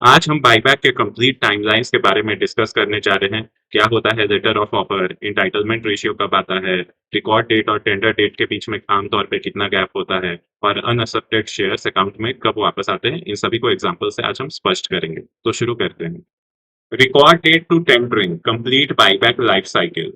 आज हम बायबैक के कंप्लीट टाइमलाइंस के बारे में डिस्कस करने जा रहे हैं। क्या होता है letter of offer, entitlement ratio कब आता है, रिकॉर्ड डेट और टेंडर डेट के बीच में आमतौर पे कितना गैप होता है और अनएक्सेप्टेड शेयर्स अकाउंट में कब वापस आते हैं। इन सभी को एग्जांपल से आज हम स्पष्ट करेंगे। तो शुरू करते हैं। Record date to tendering complete buyback life cycle.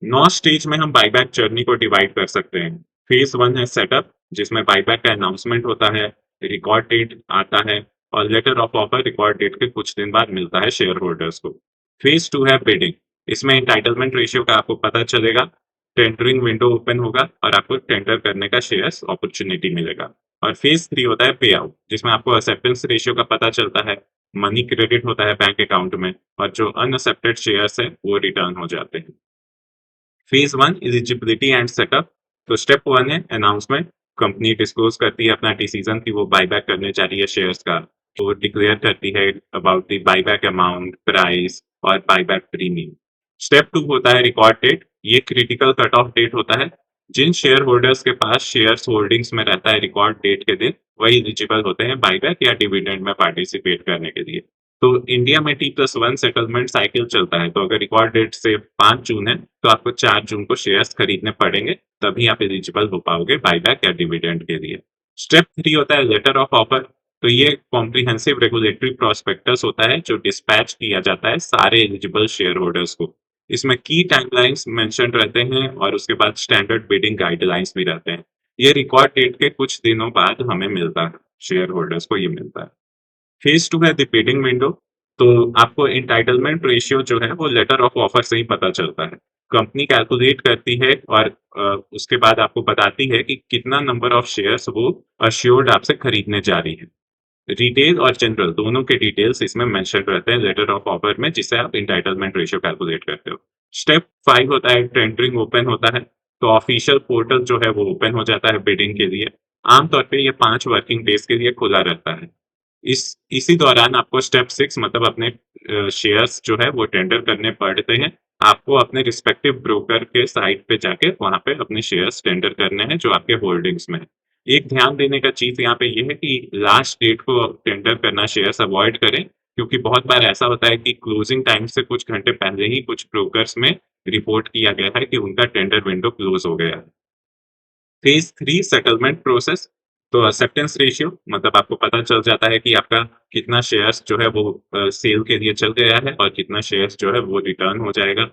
9 stage में हम बायबैक जर्नी को डिवाइड कर सकते हैं। फेज 1 है सेटअप, जिसमें बायबैक का अनाउंसमेंट होता है, रिकॉर्ड डेट आता है और letter of offer record date के कुछ दिन बाद मिलता है शेयर होल्डर्स को। फेज 2 है बिडिंग। इसमें एंटाइटलमेंट रेशियो का आपको पता चलेगा, टेंडरिंग विंडो ओपन होगा और आपको टेंडर करने का शेयर्स अपॉर्चुनिटी मिलेगा। और फेज 3 होता है पे आउट, जिसमें आपको एक्सेप्टेंस रेशियो का पता चलता है, मनी क्रेडिट होता है बैंक अकाउंट में और जो अनएक्सेप्टेड शेयर्स है वो रिटर्न हो जाते हैं। Phase 1 eligibility and setup. तो स्टेप 1 है अनाउंसमेंट। कंपनी डिस्क्लोज करती है अपना डिसीजन कि वो बायबैक करने जा रही है शेयर्स का। तो डिक्लेयर करती है about the buyback amount, price और बायबैक प्रीमियम। स्टेप 2 होता है रिकॉर्ड डेट। ये क्रिटिकल कट ऑफ डेट होता है। जिन शेयर होल्डर्स के पास शेयर्स होल्डिंग्स में रहता है रिकॉर्ड डेट के दिन, वही एलिजिबल होते हैं बायबैक या डिविडेंड में पार्टिसिपेट करने के लिए। तो इंडिया में T+1 सेटलमेंट साइकिल चलता है। तो अगर रिकॉर्ड डेट से 5 जून है, तो आपको 4 जून को शेयर्स खरीदने पड़ेंगे, तभी आप एलिजिबल हो पाओगे बायबैक या डिविडेंड के लिए। स्टेप 3 होता है लेटर ऑफ ऑफर। तो ये कॉम्प्रिहेंसिव रेगुलेटरी प्रोस्पेक्टस होता है जो डिस्पैच किया जाता है सारे एलिजिबल शेयर होल्डर्स को। इसमें की टाइमलाइंस मेंशन रहते हैं और उसके बाद स्टैंडर्ड बिडिंग गाइडलाइंस भी रहते हैं। ये रिकॉर्ड डेट के कुछ दिनों बाद हमें मिलता है, शेयर होल्डर्स को ये मिलता है। फेज 2 है द बिडिंग विंडो। तो आपको एंटाइटलमेंट रेशियो जो है वो लेटर ऑफ ऑफर से ही पता चलता है। कंपनी कैलकुलेट करती है और उसके बाद आपको बताती है कि कितना नंबर ऑफ शेयर्स वो अश्योर्ड आपसे खरीदने जा रही है। रिटेल और जनरल दोनों के डिटेल्स इसमें मेंशन रहते हैं लेटर ऑफ ऑफर में, जिससे आप एंटाइटलमेंट रेशियो कैलकुलेट करते हो। स्टेप 5 होता है टेंडरिंग ओपन होता है। तो ऑफिशियल पोर्टल जो है वो ओपन हो जाता है बिडिंग के लिए। आमतौर पे ये 5 वर्किंग डेज के लिए खुला रहता है। इसी दौरान आपको स्टेप 6 मतलब अपने शेयर्स जो है वो टेंडर करने पड़ते हैं। आपको अपने रिस्पेक्टिव ब्रोकर के साइट पे जाके वहाँ पे अपने शेयर्स टेंडर करने हैं जो आपके होल्डिंग्स में है। एक ध्यान देने का चीज़ यहाँ पे ये है कि लास्ट डेट को टेंडर करना शेयर्स अवॉइड करें, क्योंकि बहुत बार ऐसा होता है कि क्लोजिंग टाइम से कुछ घंटे पहले ही कुछ ब्रोकर्स में रिपोर्ट किया गया है कि उनका टेंडर विंडो क्लोज हो गया है। Phase 3 settlement process. तो एक्सेप्टेंस रेशियो मतलब आपको पता चल जाता है कि आपका कितना शेयर्स जो है वो सेल के लिए चल गया है और कितना शेयर्स जो है वो रिटर्न हो जाएगा।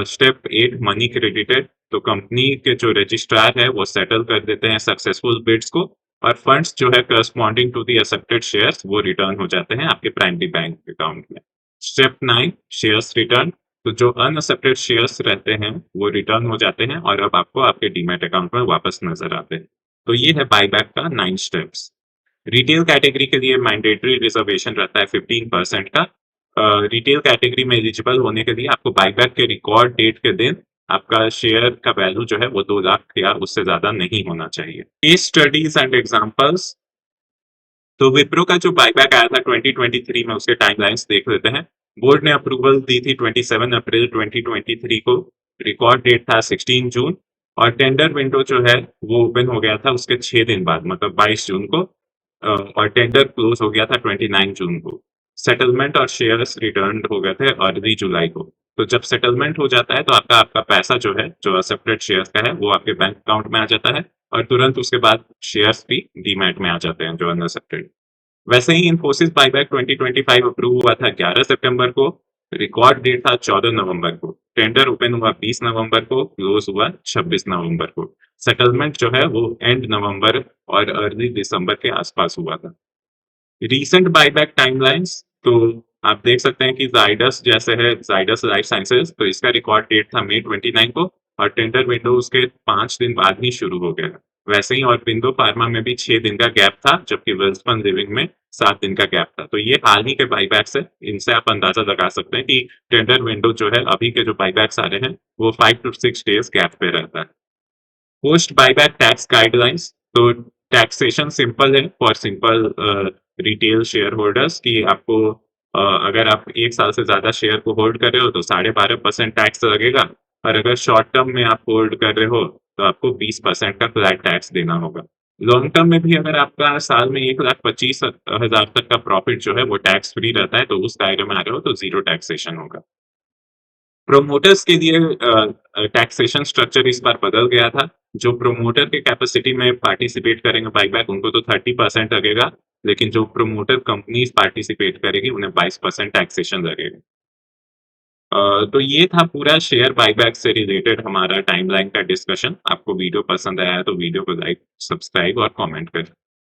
Step 8 money credited. तो कंपनी के जो रजिस्ट्रार है वो सेटल कर देते हैं सक्सेसफुल बिड्स को और फंड्स जो है corresponding to the accepted shares वो रिटर्न हो जाते हैं आपके प्राइमरी बैंक अकाउंट में। Step 9 shares return. तो जो अनएक्सेप्टेड शेयर्स रहते हैं वो रिटर्न हो जाते हैं और अब आपको आपके डीमैट अकाउंट में वापस नजर आते हैं। तो ये है बायबैक का 9 स्टेप्स। रिटेल कैटेगरी के लिए मैंडेटरी रिजर्वेशन रहता है 15% का। रिटेल कैटेगरी में एलिजिबल होने के लिए आपको बायबैक के रिकॉर्ड डेट के दिन आपका शेयर का वैल्यू जो है वो 2 लाख या उससे ज्यादा नहीं होना चाहिए। Case studies and examples. तो विप्रो का जो बायबैक आया था 2023 में, उसके टाइमलाइंस देख लेते हैं। बोर्ड ने अप्रूवल दी थी 27 अप्रैल 2023 को। रिकॉर्ड डेट था 16 जून और टेंडर विंडो जो है वो ओपन हो गया था उसके 6 दिन बाद मतलब 22 जून को। और टेंडर क्लोज हो गया था 29 जून को। सेटलमेंट और शेयर्स रिटर्न हो गए थे अर्ली जुलाई को। तो जब सेटलमेंट हो जाता है तो आपका आपका पैसा जो है जो एक्सेप्टेड शेयर्स का है वो आपके बैंक अकाउंट में आ जाता है और तुरंत उसके बाद शेयर्स भी डीमैट में आ जाते हैं जो अनएक्सेप्टेड। वैसे ही इन्फोसिस बायबैक 2025 अप्रूव हुआ था 11 सितंबर को। रिकॉर्ड डेट था 14 नवंबर को। टेंडर ओपन हुआ 20 नवंबर को, क्लोज हुआ 26 नवंबर को। सेटलमेंट जो है वो एंड नवंबर और अर्ली दिसंबर के आसपास हुआ था। Recent buyback timelines. तो आप देख सकते हैं कि जाइडस जैसे है, जाइडस लाइफ साइंसेज, तो इसका रिकॉर्ड डेट था मई 29 को और टेंडर विंडो उसके 5 दिन बाद ही शुरू हो गया। वैसे ही और बिंदु फार्मा में भी 6 दिन का गैप था, जबकि वेल्सपन लिविंग में 7 दिन का गैप था। तो ये हाल ही के बायबैक्स है। इनसे आप अंदाजा लगा सकते हैं कि टेंडर विंडो जो है अभी के जो बायबैक्स आ रहे हैं वो 5 to 6 डेज गैप पे रहता है। Post buyback tax guidelines. तो टैक्सेशन सिंपल है for simple retail share holders कि आपको अगर आप 1 साल से ज़्यादा शेयर को होल्ड कर रहे हो तो 12.5% टैक्स लगेगा और अगर शॉर्ट टर्म में आप होल्ड कर रहे हो तो आपको 20% का फ्लैट टैक्स देना होगा। लॉन्ग टर्म में भी अगर आपका साल में 1,25,000 तक का प्रॉफिट जो है वो टैक्स फ्री रहता है, तो उस दायरे में आ रहे हो तो ज़ीरो टैक्सेशन होगा। प्रोमोटर्स के लिए टैक्सेशन स्ट्रक्चर इस बार बदल गया था। जो प्रोमोटर के कैपेसिटी में पार्टिसिपेट करेंगे बायबैक उनको तो 30% लगेगा, लेकिन जो प्रोमोटर कंपनीज़ पार्टिसिपेट करेगी उन्हें 22% टैक्सेशन लगेगा। तो ये था पूरा शेयर बायबैक से रिलेटेड हमारा टाइमलाइन का डिस्कशन। आपको वीडियो पसंद आया है तो वीडियो को लाइक, सब्सक्राइब और कमेंट करें।